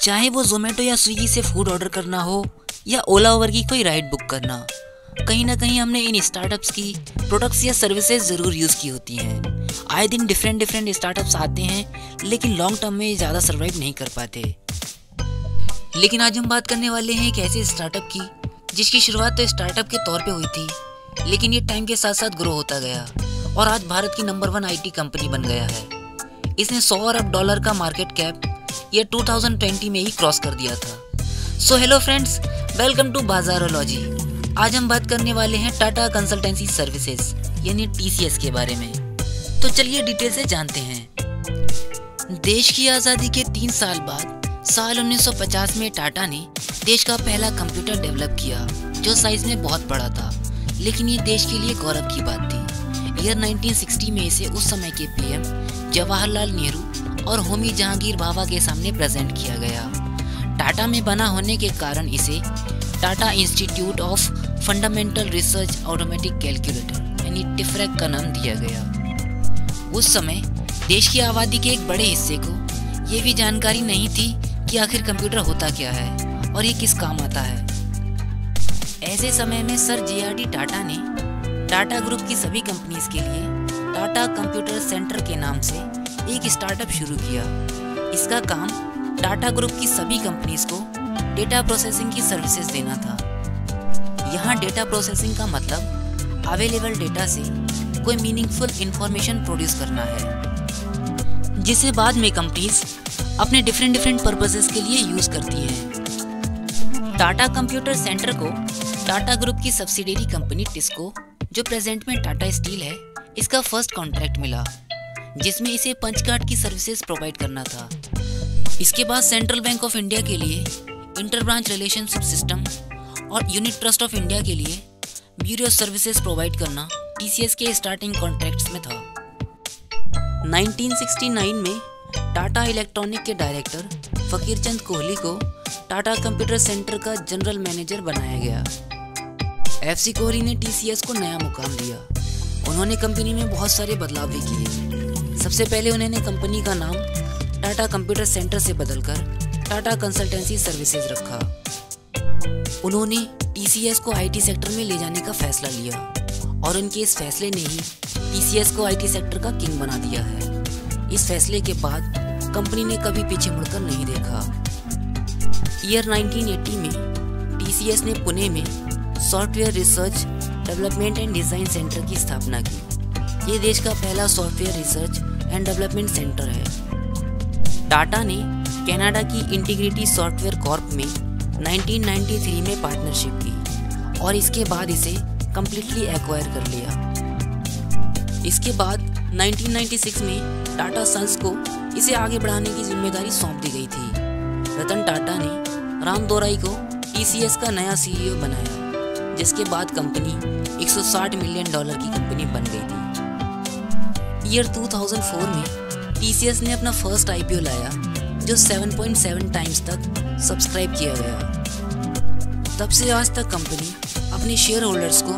चाहे वो जोमेटो या स्विगी से फूड ऑर्डर करना हो या ओला उबर की कोई राइड बुक करना, कहीं ना कहीं हमने इन स्टार्टअप्स की प्रोडक्ट्स या सर्विसेज ज़रूर यूज़ की होती हैं। आए दिन डिफरेंट स्टार्टअप्स आते हैं, लेकिन लॉन्ग टर्म में ज़्यादा सर्वाइव नहीं कर पाते। लेकिन आज हम बात करने वाले हैं एक ऐसे स्टार्टअप की जिसकी शुरुआत तो स्टार्टअप के तौर पे हुई थी, लेकिन ये टाइम के साथ साथ ग्रो होता गया और आज भारत की नंबर 1 IT कंपनी बन गया है। इसने $100 अरब का मार्केट कैप ये 2020 में ही क्रॉस कर दिया था। So hello friends, welcome to Bazaarology. आज हम बात करने वाले हैं टाटा कंसल्टेंसी सर्विसेज यानी TCS के बारे में। तो चलिए डिटेल से जानते हैं। देश की आज़ादी के 3 साल बाद साल 1950 में टाटा ने देश का पहला कंप्यूटर डेवलप किया, जो साइज में बहुत बड़ा था, लेकिन ये देश के लिए गौरव की बात थी। ईयर 1960 में इसे उस समय के PM जवाहरलाल नेहरू और होमी जहांगीर भाभा के सामने प्रेजेंट किया गया। टाटा में बना होने के कारण इसे Tata institute of fundamental research automatic calculator यानी टिफरेक का नाम दिया गया। उस समय देश की आबादी के एक बड़े हिस्से को ये भी जानकारी नहीं थी कि आखिर कंप्यूटर होता क्या है और ये किस काम आता है। ऐसे समय में सर JRD टाटा ने टाटा ग्रुप की सभी कंपनीज के लिए टाटा कंप्यूटर सेंटर के नाम से एक स्टार्टअप शुरू किया। इसका काम टाटा ग्रुप की सभी कंपनीज को डेटा प्रोसेसिंग की सर्विसेज देना था। यहाँ डेटा प्रोसेसिंग का मतलब अवेलेबल डेटा से कोई मीनिंगफुल इंफॉर्मेशन प्रोड्यूस करना है, जिसे बाद में कंपनीज अपने डिफरेंट पर्पसेस के लिए यूज करती हैं। टाटा कंप्यूटर सेंटर को टाटा ग्रुप की सब्सिडियरी कंपनी टिस्को, जो प्रेजेंट में टाटा स्टील है, इसका फर्स्ट कॉन्ट्रैक्ट मिला, जिसमें इसे पंच कार्ड की सर्विसेज प्रोवाइड करना था। इसके बाद सेंट्रल बैंक ऑफ इंडिया के लिए इंटर ब्रांच रिलेशनशिप सिस्टम और यूनिट ट्रस्ट ऑफ इंडिया के लिए ब्यूरो सर्विसेज प्रोवाइड करना TCS के स्टार्टिंग कॉन्ट्रैक्ट्स में था। 1969 में टाटा इलेक्ट्रॉनिक के डायरेक्टर फकीर चंद कोहली को टाटा कंप्यूटर सेंटर का जनरल मैनेजर बनाया गया। FC कोहली ने TCS को नया मुकाम दिया। उन्होंने कंपनी में बहुत सारे बदलाव भी किए। सबसे पहले उन्होंने कंपनी का नाम टाटा कंप्यूटर सेंटर से बदलकर टाटा कंसल्टेंसी सर्विसेज रखा। उन्होंने TCS को IT सेक्टर में ले जाने का फैसला लिया और उनके इस फैसले ने ही TCS को IT सेक्टर का किंग बना दिया है। इस फैसले के बाद कंपनी ने कभी पीछे मुड़कर नहीं देखा। ईयर 1980 में TCS ने पुणे में software research development and design centre की स्थापना की। ये देश का पहला software research and development centre है। टाटा ने कनाडा की इंटीग्रिटी सॉफ्टवेयर कॉर्प में 1993 में पार्टनरशिप की और इसके बाद इसे कम्प्लीटली एक्वायर कर लिया। इसके बाद 1996 में टाटा सन्स को इसे आगे बढ़ाने की जिम्मेदारी सौंप दी गई थी। रतन टाटा ने राम दोराई को TCS का नया CEO बनाया, जिसके बाद कंपनी $160 मिलियन की कंपनी बन गई थी। ईयर 2004 में TCS ने अपना फर्स्ट IPO लाया, जो 7.7 टाइम्स तक सब्सक्राइब किया गया। तब से आज तक कंपनी अपने शेयर होल्डर्स को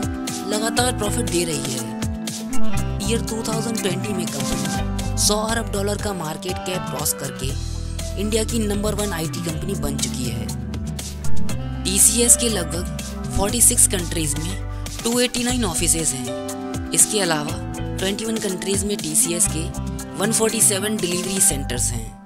लगातार प्रॉफिट दे रही है। ईयर 2020 में कंपनी $100 अरब का मार्केट कैप क्रॉस करके इंडिया की नंबर 1 IT कंपनी बन चुकी है। TCS के लगभग 46 कंट्रीज में 289 ऑफिसेज हैं। इसके अलावा 21 कंट्रीज में TCS के 147 डिलीवरी सेंटर्स हैं।